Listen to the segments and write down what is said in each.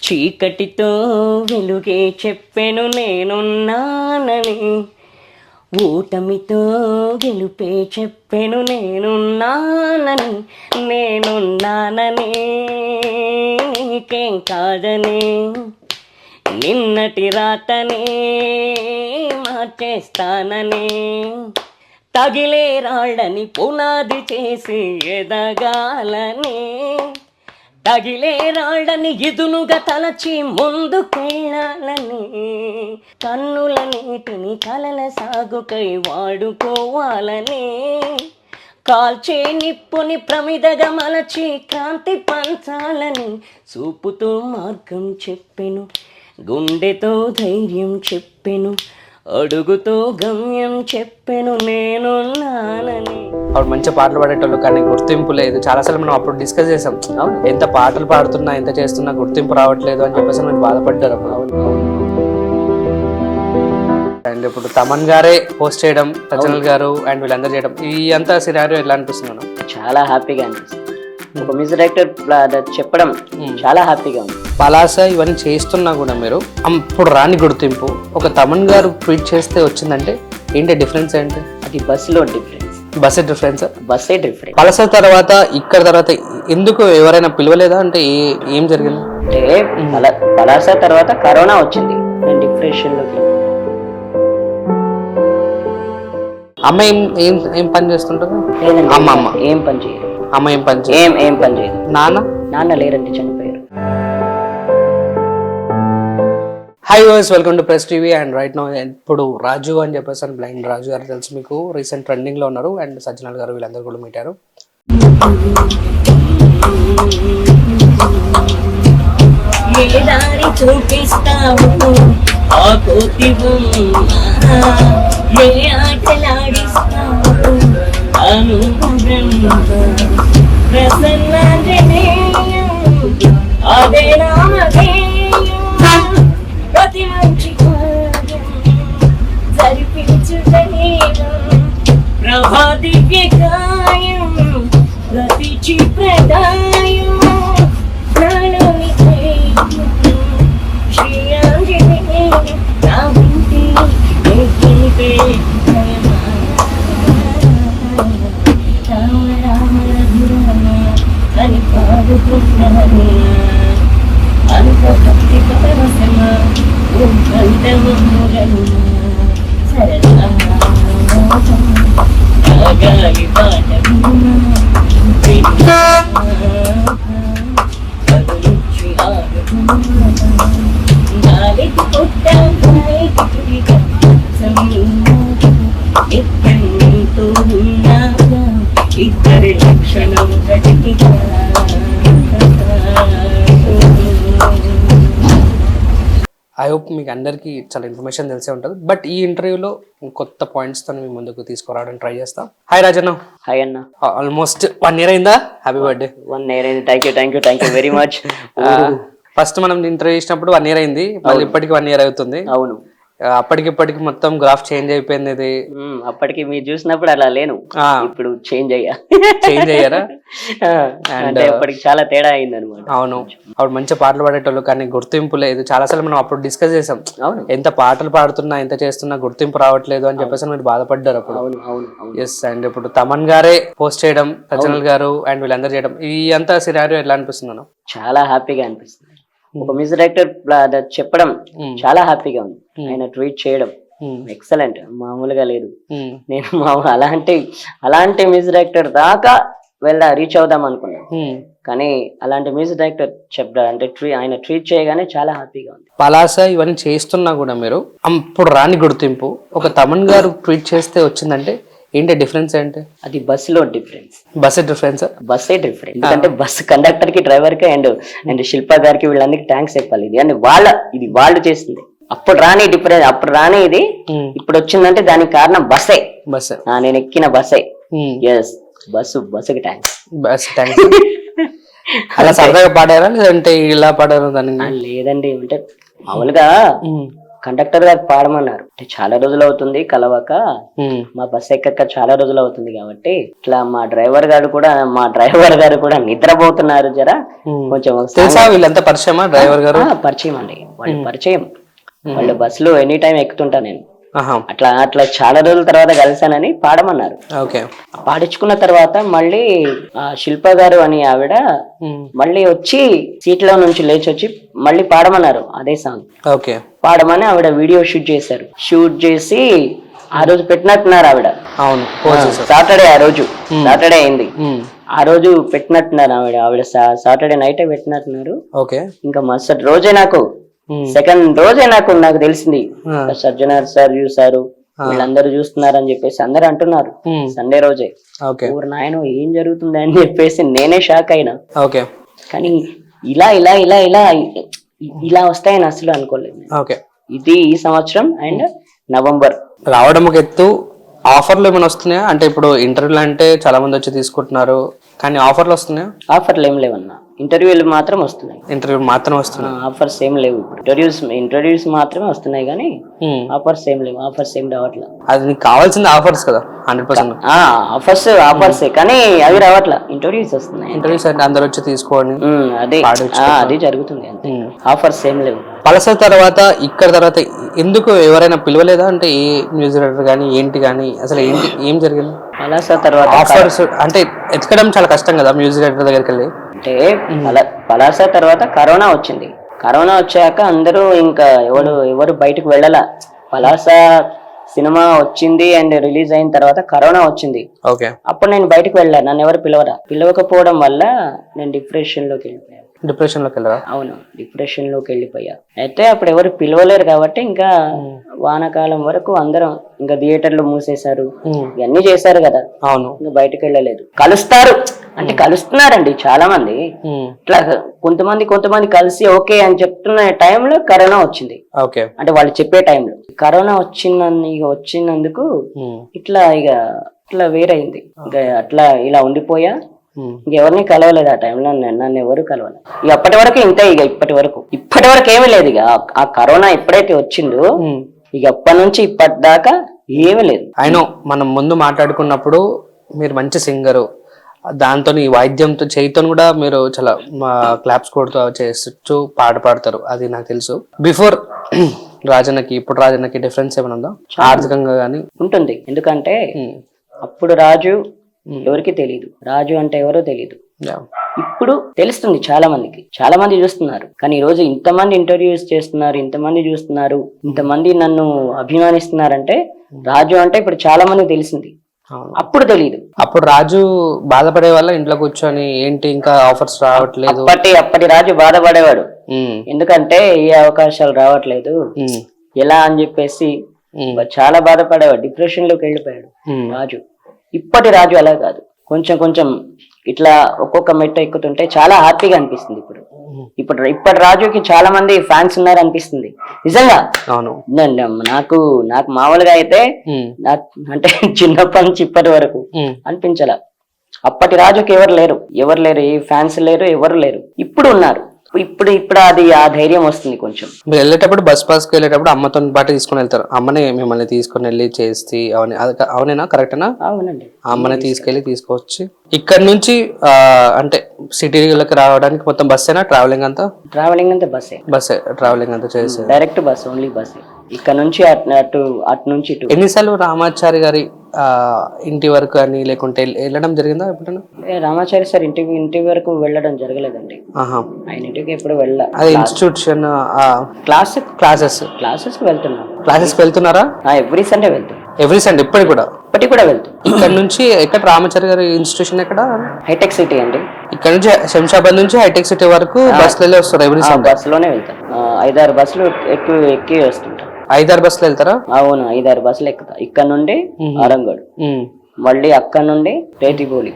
చీకటితో వెలుగే చెప్పెను నేనున్నానని, ఓటమితో గెలుపే చెప్పెను నేనున్నానని, నేనున్నానని నీకేం కాదని, నిన్నటి రాతని మార్చేస్తానని, తగిలే రాళ్ళని పునాది చేసి ఎదగాలని, తగిలే రాళ్ళని ఇదునుగా తలచి ముందుకెళ్ళాలని, కన్నుల నీటిని కలల సాగుకై వాడుకోవాలని, కాల్చే నిప్పుని ప్రమిదగా మలచి క్రాంతి పంచాలని, చూపుతో మార్గం చెప్పెను, గుండెతో ధైర్యం చెప్పెను, అడుగుతో గమ్యం చెప్పెను నేనున్నానని. అప్పుడు మంచి పాటలు పాడేటోళ్ళు కానీ గుర్తింపు లేదు. చాలాసార్లు మనం అప్పుడు డిస్కస్ చేసాం, ఎంత పాటలు పాడుతున్నా ఎంత చేస్తున్నా గుర్తింపు రావట్లేదు అని చెప్పేసి మీరు బాధపడ్డారు అప్పుడు. అండ్ ఇప్పుడు తమన్ గారే పోస్ట్ చేయడం, రచనల్ గారు అండ్ వీళ్ళందరూ చేయడం, ఈ అంతా సినారియో ఎలా అనిపిస్తున్నాను? చాలా హ్యాపీగా అనిపిస్తుంది. ఒక మ్యూజిక్ డైరెక్టర్ చెప్పడం చాలా హ్యాపీగా ఉంది. పలాస ఇవన్నీ చేస్తున్నా కూడా మీరు అప్పుడు రాని గుర్తింపు ఒక తమన్ గారు ట్వీట్ చేస్తే వచ్చిందంటే ఏంటి డిఫరెన్స్? ఏంటి అది బస్సులో డిఫరెన్స్? బస్సే డిఫరెన్స్. బస్సే డిఫరెన్స్. పలాస తర్వాత ఇక్కడ తర్వాత ఎందుకు ఎవరైనా పిలవలేదా? అంటే ఏం జరిగింది? అంటే పలాస తర్వాత కరోనా వచ్చింది, నేను డిప్రెషన్ లోకి. అమ్మ ఏం పని చేస్తుంటారు? అమ్మ ఏం పని చేయరు. అమ్మ ఏం పని ఏం పని చేయదు. నాన్న లేరండి, చనిపోయారు. Hi voice, welcome to press TV. And right now ఇప్పుడు రాజు అని చెప్పేసి బ్లైండ్ రాజు గారు తెలుసు మీకు, రీసెంట్ ట్రెండింగ్ లో ఉన్నారు. అండ్ సజ్జనాల్ గారు వీళ్ళందరూ కూడా మీటారు. ప్రతి మంచి ప్రభాదివ్య గాయం ప్రతి ప్రదాయం నాలోని శ్రీయాంజనే నా వింటే రామ రామ రఘురామ అని పాడుకుంటానే అంత భక్తి పరవశమ ఓం కంఠమోగను సరళ గాలి పాట ఇద్దరి లక్షణం గట్టిగా. ఐ హోప్ మీకు అందరికీ చాలా ఇన్ఫర్మేషన్ తెలిసే ఉంటుంది. బట్ ఈ ఇంటర్వ్యూలో కొత్త పాయింట్స్ తో మీ ముందుకు తీసుకురావడానికి ట్రై చేస్తాం. హాయ్ రాజన్న. హాయ్ అన్న. ఆల్మోస్ట్ 1 year అయిందా? Happy birthday. 1 year అయింది. Thank you very much. First మనం ఇంటర్వ్యూ చేసినప్పుడు 1 year అయింది, మళ్ళీ ఇప్పటికి 1 year అవుతుంది. అవును, అప్పటికిప్పటికి మొత్తం గ్రాఫ్ చేంజ్ అయిపోయింది. ఇది అప్పటికి మీరు చూసినప్పుడు అలా లేను, ఇప్పుడు చేంజ్ అయ్యారా? అంటే అప్పటికి చాలా తేడా అయింది అనమాట. అవును, అప్పుడు మంచి పాటలు పాడేటోళ్ళు కానీ గుర్తింపు లేదు. చాలాసార్లు మనం అప్పుడు డిస్కస్ చేసాం, ఎంత పాటలు పాడుతున్నా ఎంత చేస్తున్నా గుర్తింపు రావట్లేదు అని చెప్పేసి మీరు బాధపడ్డారు అప్పుడు. ఎస్. అండ్ ఇప్పుడు తమన్ గారే పోస్ట్ చేయడం, రచనల్ గారు అండ్ వీళ్ళందరూ చేయడం, ఈ అంతా సినారియో ఎలా అనిపిస్తున్నాను? చాలా హ్యాపీగా అనిపిస్తుంది. ఒక మ్యూజిక్ డైరెక్టర్ చెప్పడం చాలా హ్యాపీగా ఉంది. ఆయన ట్వీట్ చేయడం ఎక్సలెంట్, మామూలుగా లేదు. నేను అలాంటి మ్యూజిక్ డైరెక్టర్ దాకా రీచ్ అవుదాం అనుకున్నాను, కానీ అలాంటి మ్యూజిక్ డైరెక్టర్ చెప్పారు అంటే ఆయన ట్వీట్ చేయగానే చాలా హ్యాపీగా ఉంది. పలాస ఇవన్నీ చేస్తున్నా కూడా మీరు అప్పుడు రాని గుర్తింపు ఒక తమన్ గారు ట్వీట్ చేస్తే వచ్చిందంటే ఏంటి డిఫరెన్స్? ఏంటి అది బస్సులో డిఫరెన్స్? బస్సే డిఫరెన్స్. బస్సే డిఫరెన్స్. ఎందుకంటే బస్సు కండక్టర్ కి, డ్రైవర్ కి అండ్ శిల్ప గారికి వీళ్ళందరికీ థ్యాంక్స్ చెప్పాలి. ఇది అంటే వాళ్ళు చేసింది. అప్పుడు రాని డిఫరెన్స్, అప్పుడు రాని ఇది ఇప్పుడు వచ్చిందంటే దానికి కారణం బస్సే. నేను ఎక్కిన బస్సే. ఎస్, బస్సుకి థ్యాంక్స్. అలా సరదాగా పాడారా లేదంటే ఇలా పాడారు? దాన్ని లేదండి, అంటే మామూలుగా కండక్టర్ గారు పాడమన్నారు. అంటే చాలా రోజులు అవుతుంది కలవక, మా బస్ ఎక్కక చాలా రోజులు అవుతుంది కాబట్టి ఇట్లా మా డ్రైవర్ గారు కూడా నిద్రపోతున్నారు, జరా కొంచెం తెలుసా వీళ్ళంతా పరిచయమా డ్రైవర్ గారు? పరిచయం అండి, వాళ్ళు పరిచయం. వాళ్ళు బస్సులో ఎనీ టైం ఎక్కుతుంటా నేను. అట్లా చాలా రోజుల తర్వాత కలిసానని పాడమన్నారు. పాడించుకున్న తర్వాత మళ్ళీ శిల్ప గారు అని ఆవిడ మళ్ళీ వచ్చి సీట్లో నుంచి లేచి వచ్చి మళ్ళీ పాడమన్నారు అదే సాంగ్. పాడమని ఆవిడ వీడియో షూట్ చేశారు. షూట్ చేసి ఆ రోజు పెట్టినట్టున్నారు ఆవిడ. సాటర్డే, ఆ రోజు సాటర్డే అయింది. ఆ రోజు పెట్టినట్టున్నారు ఆవిడ సాటర్డే నైటే పెట్టినట్టున్నారు. ఇంకా మరుసటి రోజే నాకు సెకండ్ రోజే నాకు తెలిసింది సజ్జనార్ సార్ చూసారు, వీళ్ళందరూ చూస్తున్నారని చెప్పేసి అందరు అంటున్నారు. సండే రోజే ఊరు నాయన ఏం జరుగుతుంది అని చెప్పేసి నేనే షాక్ అయినా. కానీ ఇలా ఇలా ఇలా ఇలా ఇలా వస్తాయని అసలు అనుకోలేదు. ఇది ఈ సంవత్సరం అండ్ నవంబర్ రావడం ఒక ఎత్తు. ఆఫర్లు ఏమైనా వస్తున్నాయా? అంటే ఇప్పుడు ఇంటర్వ్యూలు అంటే చాలా మంది వచ్చి తీసుకుంటున్నారు, కానీ ఆఫర్లు వస్తున్నాయా? ఆఫర్లు ఏం లేవన్నా, ఇంటర్వ్యూలు మాత్రం వస్తున్నాయి. ఆఫర్స్ ఏం లేవు. ఇంటర్వ్యూస్ మాత్రమే వస్తున్నాయి కానీ ఆఫర్స్ ఏం లేవు. ఆఫర్స్ ఏం రావట్లా. అది నీకు కావాల్సింది ఆఫర్స్ కదా, 100%. ఆఫర్సే కానీ అవి రావట్లా, ఇంటర్వ్యూస్ వస్తున్నాయి. ఇంటర్వ్యూస్ అంటే అందరు వచ్చి తీసుకోండి, అది జరుగుతుంది అంతే. ఆఫర్స్ ఏం లేవు. పలస తర్వాత ఇక్కడ తర్వాత ఎందుకు ఎవరైనా పిలవలేదా? అంటే ఏ మ్యూజిక్ డైరెక్టర్ కానీ ఏంటి కానీ అసలు ఏంటి ఏం జరిగింది? పలాస తర్వాత ఆఫర్స్ అంటే ఎతకడం చాలా కష్టం కదా మ్యూజిక్ డైరెక్టర్ దగ్గరికి వెళ్ళి. అంటే పలాస తర్వాత కరోనా వచ్చింది. కరోనా వచ్చాక అందరూ ఇంకా ఎవరు బయటకు వెళ్ళాల. పలాస సినిమా వచ్చింది అండ్ రిలీజ్ అయిన తర్వాత కరోనా వచ్చింది. అప్పుడు నేను బయటకు వెళ్ళాను, నన్ను ఎవరు పిలవకపోవడం వల్ల నేను డిప్రెషన్ లోకి వెళ్ళిపోయాను. అవును, డిప్రెషన్ లోకి వెళ్ళిపోయా. అయితే అప్పుడు ఎవరు పిలవలేరు కాబట్టి ఇంకా వానాకాలం వరకు అందరం ఇంకా థియేటర్లు మూసేశారు, ఇవన్నీ చేశారు కదా. అవును, ఇంకా బయటకు వెళ్ళలేదు. కలుస్తున్నారండి చాలా మంది. ఇట్లా కొంతమంది కలిసి ఓకే అని చెప్తున్న టైంలో కరోనా వచ్చింది. అంటే వాళ్ళు చెప్పే టైంలో కరోనా వచ్చినందుకు ఇట్లా వేరైంది. ఇంకా అట్లా ఇలా ఉండిపోయా. ఇంకెవరిని కలవలేదు ఆ టైంలో, నన్ను ఎవరు కలవలేదు. ఇక అప్పటి వరకు ఇంతే. ఇక ఇప్పటి వరకు ఏమీ లేదు. ఇక ఆ కరోనా ఎప్పుడైతే వచ్చిందో ఇక అప్పటి నుంచి ఇప్పటి దాకా ఏమీ లేదు. అయినో మనం ముందు మాట్లాడుకున్నప్పుడు మీరు మంచి సింగరు, దాంతో ఈ వాయిద్యంతో చేయితో కూడా మీరు చాలా క్లాప్స్ కొడుతూ చేస్తూ పాట పాడతారు, అది నాకు తెలుసు. బిఫోర్ రాజన్నకి ఇప్పుడు రాజన్నకి డిఫరెన్స్ ఏమైనా ఉందా ఆర్థికంగా గానీ? ఉంటుంది. ఎందుకంటే అప్పుడు రాజు ఎవరికి తెలియదు, రాజు అంటే ఎవరో తెలియదు. ఇప్పుడు తెలుస్తుంది చాలా మందికి. చాలా మంది చూస్తున్నారు. కానీ ఈ రోజు ఇంతమంది ఇంటర్వ్యూస్ చేస్తున్నారు, ఇంతమంది చూస్తున్నారు, ఇంతమంది నన్ను అభిమానిస్తున్నారంటే రాజు అంటే ఇప్పుడు చాలా మందికి తెలిసింది. అప్పుడు తెలియదు. అప్పుడు రాజు బాధపడే వల్ల ఇంట్లో కూర్చొని ఏంటి ఇంకా ఆఫర్స్ రావట్లేదు. అప్పటి రాజు బాధపడేవాడు. ఎందుకంటే ఏ అవకాశాలు రావట్లేదు ఎలా అని చెప్పేసి చాలా బాధపడేవాడు. డిప్రెషన్ లోకి వెళ్ళిపోయాడు రాజు. ఇప్పటి రాజు అలా కాదు. కొంచెం ఇట్లా ఒక్కొక్క మెట్ట ఎక్కుతుంటే చాలా హ్యాపీగా అనిపిస్తుంది. ఇప్పటి రాజుకి చాలా మంది ఫ్యాన్స్ ఉన్నారు అనిపిస్తుంది నిజంగా. నాకు మామూలుగా అయితే అంటే చిన్నప్పటి నుంచి ఇప్పటి వరకు అనిపించాల. అప్పటి రాజుకి ఎవరు లేరు, ఏ ఫ్యాన్స్ లేరు, ఎవరు లేరు. ఇప్పుడు ఉన్నారు. ఇప్పుడు అది ఆ ధైర్యం వస్తుంది కొంచెం. మీరు వెళ్ళేటప్పుడు బస్ పాస్ కి వెళ్ళేటప్పుడు అమ్మతో పాటు తీసుకుని వెళ్తారు, అమ్మని మిమ్మల్ని తీసుకుని వెళ్ళి చేసి అవునేనా? కరెక్టేనా? అవునండి. అమ్మని తీసుకెళ్లి తీసుకొచ్చి ఇక్కడ నుంచి అంటే సిటీలోకి రావడానికి మొత్తం బస్సేనా? ట్రావెలింగ్ అంతా బస్సే ట్రావెలింగ్ అంతా చేసి డైరెక్ట్ బస్, ఓన్లీ బస్. ఇక్కడ నుంచి అటు నుంచి ఇటు. ఎన్నిసార్లు రామాచారి గారి ఇంటి వరకు అని లేకుంటే వెళ్ళడం జరిగిందా ఎప్పుడైనా? రామాచారి సార్ ఇంటి వరకు వెళ్ళడం జరగలేదండి. ఆయన ఇంటికి ఎప్పుడు వెళ్ళా. అది ఇన్స్టిట్యూషన్ క్లాసెస్ వెళ్తున్నాను. క్లాసెస్ వెళ్తున్నారా? ఎవ్రీ సండే వెళ్తాను. ఎవ్రీ సండే ఇప్పటికి కూడా వెళ్తాను. ఇక్కడ నుంచి ఎక్కడ రామాచారి గారి ఇన్స్టిట్యూషన్ ఎక్కడ? హైటెక్ సిటీ అండి. ఇక్కడ నుంచి శంషాబాద్ నుంచి హైటెక్ సిటీ వరకు బస్సులలో వస్తారు. ఎవ్రీ సండే బస్సులోనే వెళ్తాను. 5-6 బస్సులు ఎక్కి వస్తుంటాను. 5-6 బస్సులు వెళ్తారా? అవును, 5-6 బస్సులు ఎక్కుతా. ఇక్కడ నుండి ఆరంగడ్, మళ్ళీ అక్కడ నుండి రేతిబోలి,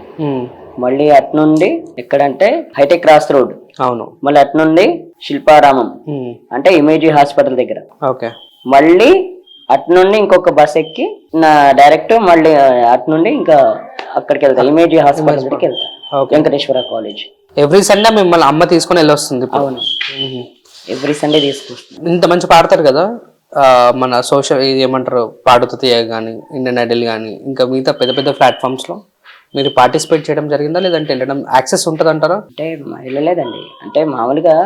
మళ్ళీ అటు నుండి ఎక్కడంటే హైటెక్ క్రాస్ రోడ్. అవును. మళ్ళీ అటు నుండి శిల్పారామం అంటే ఇమేజీ హాస్పిటల్ దగ్గర. మళ్ళీ అటు నుండి ఇంకొక బస్ ఎక్కి డైరెక్ట్ మళ్ళీ అటు నుండి ఇంకా అక్కడికి వెళ్తా, ఇమేజీ హాస్పిటల్ దగ్గరికి వెళ్తా, వెంకటేశ్వర కాలేజ్. ఎవ్రీ సండే మిమ్మల్ని అమ్మ తీసుకుని వెళ్ళొస్తుంది? అవును, ఎవ్రీ సండే తీసుకొస్తుంది. ఇంత మంచి పాడతారు కదా, మన సోషల్ ఏమంటారు పాడుతూ తీయ కానీ ఇండియన్ ఐడల్ కానీ ఇంకా మిగతా పెద్ద పెద్ద ప్లాట్ఫామ్స్లో మీరు పార్టిసిపేట్ చేయడం జరిగిందా, లేదంటే వెళ్ళడం యాక్సెస్ ఉంటుంది అంటారా? అంటే వెళ్ళలేదండి, అంటే మామూలుగా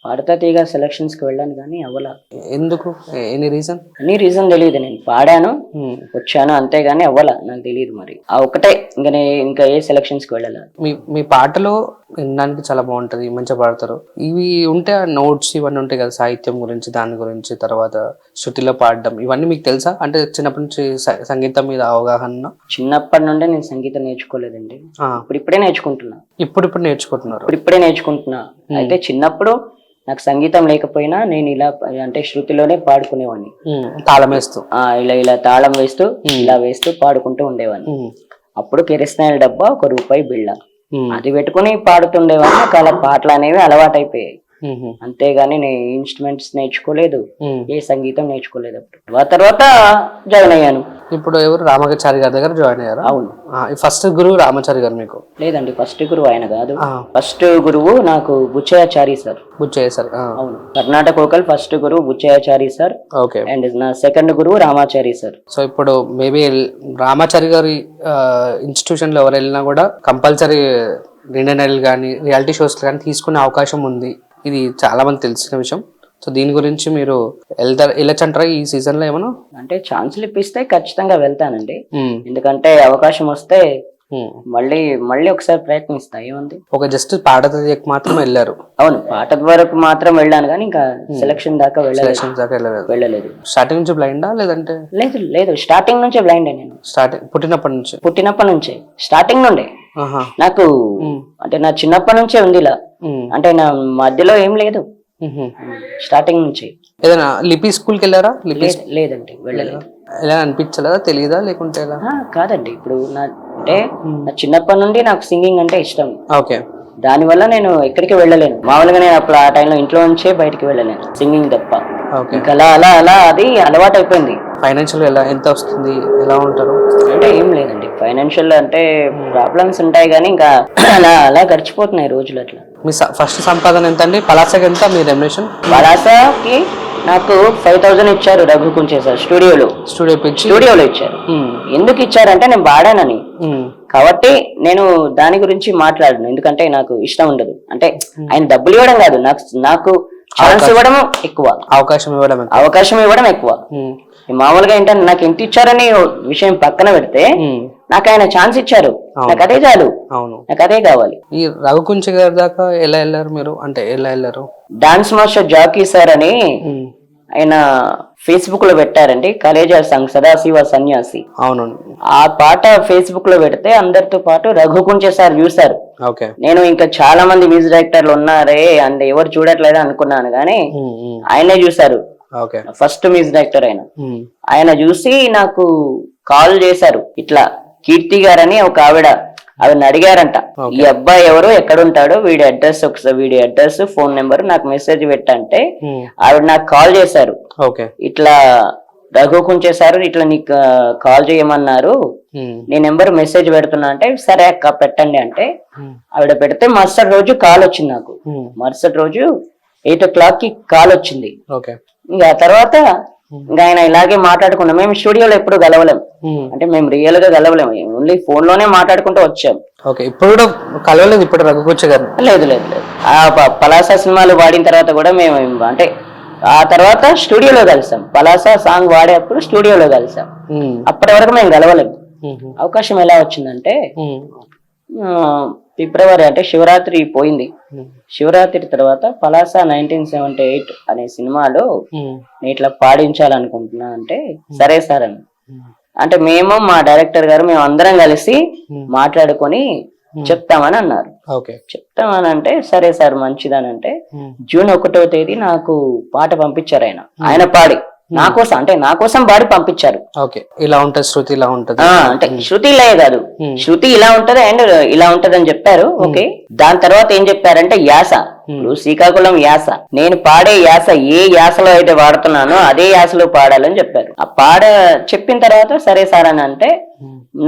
పాడతా తీగ సెలక్షన్స్ కి వెళ్ళాను కానీ అవ్వలా. ఎందుకు? Any reason? అన్ని రీజన్ తెలియదు, నేను పాడాను వచ్చాను అంతేగాని అవ్వలా, నాకు తెలియదు మరి ఆ ఒకటే. ఇంకా ఏ సెలక్షన్స్ కి వెళ్ళాల. మీ పాటలో వినడానికి చాలా బాగుంటది, మంచిగా పాడతారు. ఇవి ఉంటే నోట్స్ ఇవన్నీ ఉంటాయి కదా, సాహిత్యం గురించి దాని గురించి, తర్వాత శృతిలో పాడడం ఇవన్నీ మీకు తెలుసా? అంటే చిన్నప్పటి నుంచి సంగీతం మీద అవగాహన? చిన్నప్పటి నుండే నేను సంగీతం నేర్చుకోలేదండి, ఇప్పుడిప్పుడే నేర్చుకుంటున్నా. ఇప్పుడిప్పుడే నేర్చుకుంటున్నా. అయితే చిన్నప్పుడు నాకు సంగీతం లేకపోయినా నేను ఇలా అంటే శృతిలోనే పాడుకునేవాడిని, తాళం వేస్తూ ఇలా తాళం వేస్తూ ఇలా వేస్తూ పాడుకుంటూ ఉండేవాడిని. అప్పుడు కిరసనాయిల డబ్బా, 1 రూపాయి బిళ్ళ, అది పెట్టుకుని పాడుతుండేవాడిని. నాకు అలా పాటలు అనేవి అలవాటు అయిపోయాయి. అంతేగాని నేను ఇన్స్ట్రుమెంట్స్ నేర్చుకోలేదు, ఏ సంగీతం నేర్చుకోలేదు. అప్పుడు తర్వాత జాయిన్ అయ్యాను. ఇప్పుడు ఎవరు? రామాచారి గారి దగ్గర జాయిన్ అయ్యారు? అవును. ఫస్ట్ గురువు రామాచారి గారు మీకు? లేదండి, ఫస్ట్ గురువు ఆయన కాదు. ఫస్ట్ గురువు నాకు బుచ్చయ్యాచారి సార్. బుచ్చయ్య సార్? అవును. కర్ణాటక వోకల్ ఫస్ట్ గురువు బుచ్చయ్యాచారి సార్. ఓకే. అండ్ నా సెకండ్ గురువు రామాచారి సార్. సో ఇప్పుడు మేబీ రామాచారి గారి ఇన్స్టిట్యూషన్ లో ఎవరు వెళ్ళినా కూడా కంపల్సరీ ఇండియన్ ఐడల్ కానీ రియాలిటీ షోస్ కానీ తీసుకునే అవకాశం ఉంది. ఇది చాలా మంది తెలిసిన విషయం. సో దీని గురించి మీరు వెళ్ళొచ్చంటారా ఈ సీజన్ లో ఏమన్నా? అంటే ఛాన్సులు ఇప్పిస్తే ఖచ్చితంగా వెళ్తానండి, ఎందుకంటే అవకాశం వస్తే మళ్ళీ ఒకసారి ప్రయత్నిస్తా. ఏముంది, ఒక జస్ట్ పాట మాత్రం వెళ్ళారు? అవును, పాట వరకు మాత్రం వెళ్ళాను కానీ ఇంకా సెలక్షన్ దాకా వెళ్ళలేదు. స్టార్టింగ్ నుంచి బ్లైండా లేదంటే? లేదు స్టార్టింగ్ నుంచే బ్లైండ్. నేను స్టార్టింగ్ పుట్టినప్పటి నుంచే స్టార్టింగ్ నుండే నాకు, అంటే నా చిన్నప్పటి నుంచే ఉంది ఇలా, అంటే నా మధ్యలో ఏం లేదు, స్టార్టింగ్ నుంచి. ఏదైనా లిపి స్కూల్కి వెళ్ళారా? లేదండి, వెళ్ళలేదు. ఎలా అనిపించలేదా? తెలీదా లేకుంటే ఎలా? కాదండి, ఇప్పుడు నా చిన్నప్పటి నుండి నాకు సింగింగ్ అంటే ఇష్టం. ఓకే. దానివల్ల నేను ఎక్కడికి వెళ్ళలేను. మామూలుగా నేను అప్పుడు ఆ టైంలో ఇంట్లో నుంచే బయటికి వెళ్ళలేను, సింగింగ్ తప్ప. అలా అది అలవాటు అయిపోయింది. ఫైనాన్షియల్ ఎంత వస్తుంది, ఎలా ఉంటారు? అంటే ఏం లేదండి, ఫైనాన్షియల్ అంటే ప్రాబ్లమ్స్ ఉంటాయి కానీ ఇంకా అలా గడిచిపోతున్నాయి రోజులు. అట్లా. మీ ఫస్ట్ సంపాదన ఎంత అండి? పలాసకి ఎంత మీ రెమ్యునరేషన్? పలాసకి నాకు 5,000 ఇచ్చారు రఘు కుంచే సార్. స్టూడియోలో ఇచ్చారు. ఎందుకు ఇచ్చారంటే నేను పాడానని, కాబట్టి నేను దాని గురించి మాట్లాడను, ఎందుకంటే నాకు ఇష్టం ఉండదు. అంటే ఆయన డబ్బులు ఇవ్వడం కాదు, నాకు ఛాన్స్ ఇవ్వడం ఎక్కువ, అవకాశం ఇవ్వడం ఎక్కువ. మామూలుగా ఏంటంటే నాకు ఎంత ఇచ్చారని విషయం పక్కన పెడితే నాకు ఆయన ఛాన్స్ ఇచ్చారు, నాకు అదే చాలు, నాకు అదే కావాలి. ఈ రఘు కుంచే గారి దాకా ఎలా వెళ్ళారు మీరు? అంటే ఎలా వెళ్ళారు? డాన్స్ మాస్టర్ జాకీ సార్ అని ఆయన ఫేస్బుక్ లో పెట్టారండి, కలేజా సాంగ్ సదాశివ సన్యాసి. అవునండి. ఆ పాట ఫేస్బుక్ లో పెడితే అందరితో పాటు రఘు కుంచే సార్ చూసారు. నేను ఇంకా చాలా మంది మ్యూజిక్ డైరెక్టర్లు ఉన్నారే అండ్ ఎవరు చూడట్లేదు అనుకున్నాను కానీ ఆయనే చూసారు. ఫస్ట్ మ్యూజిక్ డైరెక్టర్ ఆయన చూసి నాకు కాల్ చేశారు. ఇట్లా కీర్తి గారని ఒక ఆవిడని అడిగారంట, ఈ అబ్బాయి ఎవరు, ఎక్కడుంటాడు, వీడి అడ్రస్ ఫోన్ నెంబర్ నాకు మెసేజ్ పెట్టంటే ఆవిడ నాకు కాల్ చేశారు. ఇట్లా రఘు కుంచేశారు, ఇట్లా నీకు కాల్ చేయమన్నారు, నీ నెంబర్ మెసేజ్ పెడుతున్నా అంటే సరే అక్క పెట్టండి అంటే ఆవిడ పెడితే మరుసటి రోజు కాల్ వచ్చింది నాకు. మరుసటి రోజు 8 o'clock కి కాల్ వచ్చింది. ఇంకా తర్వాత ఇంకా ఆయన ఇలాగే మాట్లాడుకున్నాం. మేము స్టూడియోలో ఎప్పుడు కలవలేం, అంటే మేము రియల్ గా కలవలేము, ఓన్లీ ఫోన్ లోనే మాట్లాడుకుంటూ వచ్చాం. ఇప్పుడు కూడా కలవలేదు? ఇప్పుడు రఘు కుంచే గారు? లేదు. ఆ పలాస సినిమాలు వాడిన తర్వాత కూడా మేము అంటే ఆ తర్వాత స్టూడియోలో కలిసాం. పలాస సాంగ్ వాడేప్పుడు స్టూడియోలో కలిసాం. అప్పటి వరకు మేము కలవలేము. అవకాశం ఎలా వచ్చిందంటే ఫిబ్రవరి అంటే శివరాత్రి పోయింది. శివరాత్రి తర్వాత పలాస 1978 అనే సినిమాలో నేను ఇట్లా పాడించాలనుకుంటున్నా అంటే సరే సార్ అని అంటే మేము మా డైరెక్టర్ గారు మేము అందరం కలిసి మాట్లాడుకొని చెప్తామని అన్నారు. చెప్తామని అంటే సరే సార్ మంచిదని అంటే జూన్ 1వ తేదీ నాకు పాట పంపించారు. ఆయన పాడి నా కోసం పాడి పంపించారు. ఇలా ఉంటది శృతి, ఇలా ఉంటది అంటే శృతి ఇలా కాదు, శృతి ఇలా ఉంటది అండ్ ఇలా ఉంటది అని చెప్పారు. ఓకే, దాని తర్వాత ఏం చెప్పారంటే యాస, ఇప్పుడు శ్రీకాకుళం యాస, నేను పాడే యాస ఏ యాసలో అయితే వాడుతున్నానో అదే యాసలో పాడాలని చెప్పారు. ఆ చెప్పిన తర్వాత సరే సార్ అని అంటే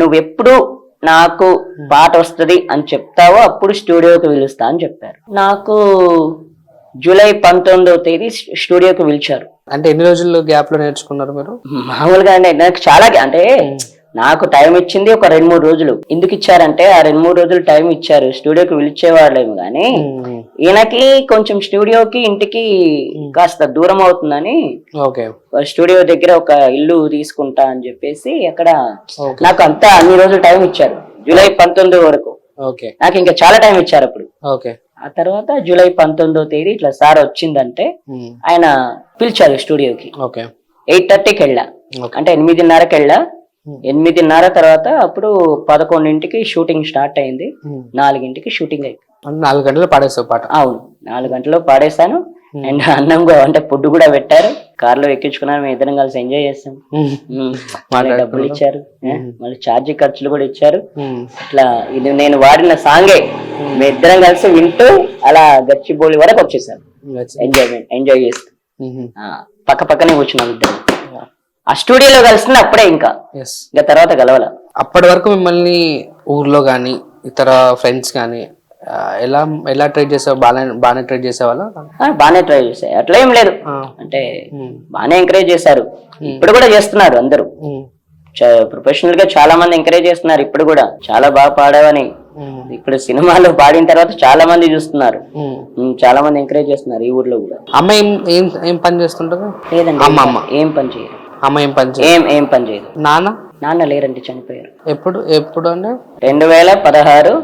నువ్వెప్పుడు నాకు పాట వస్తుంది అని చెప్తావో అప్పుడు స్టూడియోకి పిలుస్తా అని చెప్పారు. నాకు జూలై 19వ తేదీ స్టూడియోకి పిలిచారు. అంటే ఎన్ని రోజుల్లో గ్యాప్ లో నేర్చుకున్నారు మీరు? మామూలుగా అంటే నాకు చాలా అంటే నాకు టైం ఇచ్చింది ఒక 2-3 రోజులు. ఎందుకు ఇచ్చారంటే ఆ 2-3 రోజులు టైం ఇచ్చారు, స్టూడియోకి పిలిచేవాళ్ళేమో కానీ ఈయనకి కొంచెం స్టూడియోకి ఇంటికి కాస్త దూరం అవుతుందని స్టూడియో దగ్గర ఒక ఇల్లు తీసుకుంటా అని చెప్పేసి అక్కడ నాకు అంతా అన్ని రోజులు టైం ఇచ్చారు, జూలై 19 వరకు. నాకు ఇంకా చాలా టైం ఇచ్చారు అప్పుడు. ఆ తర్వాత జూలై 19వ తేదీ ఇట్లా సార్ వచ్చిందంటే ఆయన పిలిచారు స్టూడియోకి. 8:30కి వెళ్ళా, అంటే 8:30కి వెళ్ళా. 8:30 తర్వాత అప్పుడు 11ంటికి షూటింగ్ స్టార్ట్ అయింది, 4ంటికి షూటింగ్ అయిపోయింది. 4 గంటలు పాడేస్తావు పాట? అవును, 4 గంటలు పాడేశాను. అండ్ అన్నం అంటే ఫుడ్ కూడా పెట్టారు, కార్లో ఎక్కించుకున్నాను, మేము ఇద్దరం కలిసి ఎంజాయ్ చేస్తాం. డబ్బులు ఇచ్చారు, మళ్ళీ ఛార్జీ ఖర్చులు కూడా ఇచ్చారు. అట్లా ఇది నేను వాడిన సాంగే మేము ఇద్దరం కలిసి వింటూ అలా గచ్చిబౌలి వరకు వచ్చేసాను. ఎంజాయ్ చేస్తూ పక్క పక్కనే కూర్చున్నాం ఇద్దరు. ఆ స్టూడియోలో కలిసిన అప్పుడే, ఇంకా తర్వాత కలవాల. అప్పటి వరకు మిమ్మల్ని ఊర్లో గానీ ఇతర ఫ్రెండ్స్ గానీ ఎలా ట్రై చేసావు? బాగానే ట్రై చేసేవాళ్ళ? బాగానే ట్రై చేసా, అట్లా ఏం లేదు. అంటే బాగానే ఎంకరేజ్ చేశారు, ఇప్పుడు కూడా చేస్తున్నారు అందరూ. ప్రొఫెషనల్ గా చాలా మంది ఎంకరేజ్ చేస్తున్నారు ఇప్పుడు కూడా, చాలా బాగా పాడావని. ఇప్పుడు సినిమాలో పాడిన తర్వాత చాలా మంది చూస్తున్నారు, చాలా మంది ఎంకరేజ్ చేస్తున్నారు ఈ ఊర్లో కూడా. అమ్మ ఏం పని చేస్తుంటారు? లేదండి, అమ్మ ఏం పని చేయరు. అమ్మ ఏం పని చేయదు. నాన్న లేరండి, చనిపోయారు. ఎప్పుడు అంటే 2016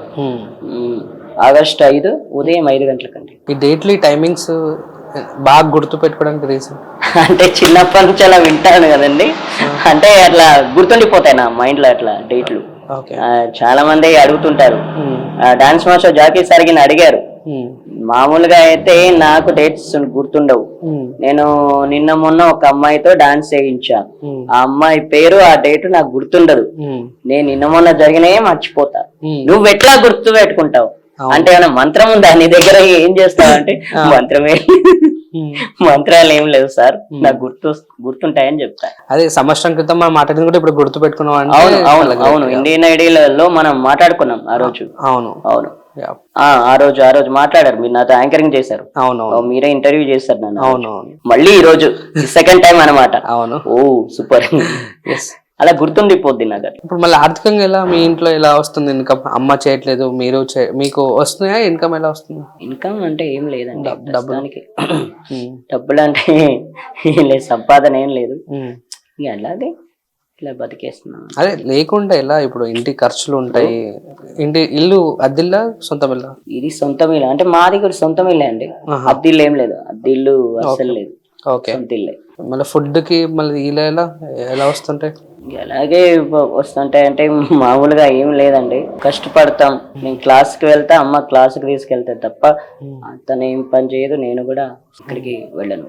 ఆగస్టు 5 ఉదయం 5 గంటలకండి. ఈ డేట్లు టైమింగ్స్ బాగా గుర్తు పెట్టుకోవడానికి రీజన్ అంటే చిన్నప్పటి నుంచి అలా వింటాను కదండి, అంటే అట్లా గుర్తుండిపోతాయి నా మైండ్ లో అట్లా డేట్లు. చాలా మంది అడుగుతుంటారు, డాన్స్ మాస్టర్ జాకీ సార్ గిని అడిగారు. మామూలుగా అయితే నాకు డేట్స్ గుర్తుండవు. నేను నిన్న మొన్న ఒక అమ్మాయితో డాన్స్ చేయించా, ఆ అమ్మాయి పేరు ఆ డేట్ నాకు గుర్తుండదు. నేను నిన్న మొన్న జరిగినవే మర్చిపోతా. నువ్వు ఎట్లా గుర్తు పెట్టుకుంటావు అంటే ఏమైనా మంత్రం ఉందా నీ దగ్గర? ఏం చేస్తావు అంటే మంత్రాలు ఏం లేవు సార్, నాకు గుర్తుంటాయని చెప్తా. అదే సంవత్సరం క్రితం మనం మాట్లాడింది కూడా ఇప్పుడు గుర్తు పెట్టుకున్నాం. అవును, ఇండియన్ ఐడీలలో మనం మాట్లాడుకున్నాం ఆ రోజు. అవును ఆ రోజు మాట్లాడారు, మీరు నాతో యాంకరింగ్ చేశారు. అవును, మీరే ఇంటర్వ్యూ చేశారు నన్ను. అవును, మళ్ళీ ఈ రోజు సెకండ్ టైం అన్నమాట. అవును, ఓ సూపర్, అలా గుర్తుండిపోద్ది నాకు. ఇప్పుడు మళ్ళీ ఆర్థికంగా ఎలా, మీ ఇంట్లో ఎలా వస్తుంది ఇన్కమ్? అమ్మ చేయట్లేదు, మీకు వస్తున్నాయా? ఇన్కమ్ ఎలా వస్తుంది? ఇన్కమ్ అంటే ఏం లేదండి, డబ్బులు అంటే లేదు, సంపాదన ఏం లేదు, అలాగే ఇలా బతికేస్తున్నాం. అదే లేకుండా ఎలా? ఇప్పుడు ఇంటి ఖర్చులు ఉంటాయి, ఇల్లు అద్దిల్లా సొంతం ఇల్లా? ఇది సొంతం ఇల్లు అంటే మాది కూడా సొంతం ఇల్లే అండి, అద్దిల్లు ఏం లేదు, అద్దిల్లు అసలు లేదు. సొంత ఇల్లే. మళ్ళీ ఫుడ్ కి మళ్ళీ ఎలా వస్తుంటాయి? అలాగే వస్తుంటాయి అంటే మామూలుగా ఏం లేదండి, కష్టపడతాం. నేను క్లాస్కి వెళ్తా, అమ్మ క్లాస్కి తీసుకెళ్తా తప్ప తను ఏం పని చేయదు, నేను కూడా ఇక్కడికి వెళ్ళను.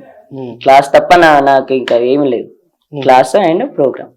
క్లాస్ తప్ప నాకు ఇంకా ఏమి లేదు, క్లాస్ అండ్ ప్రోగ్రామ్.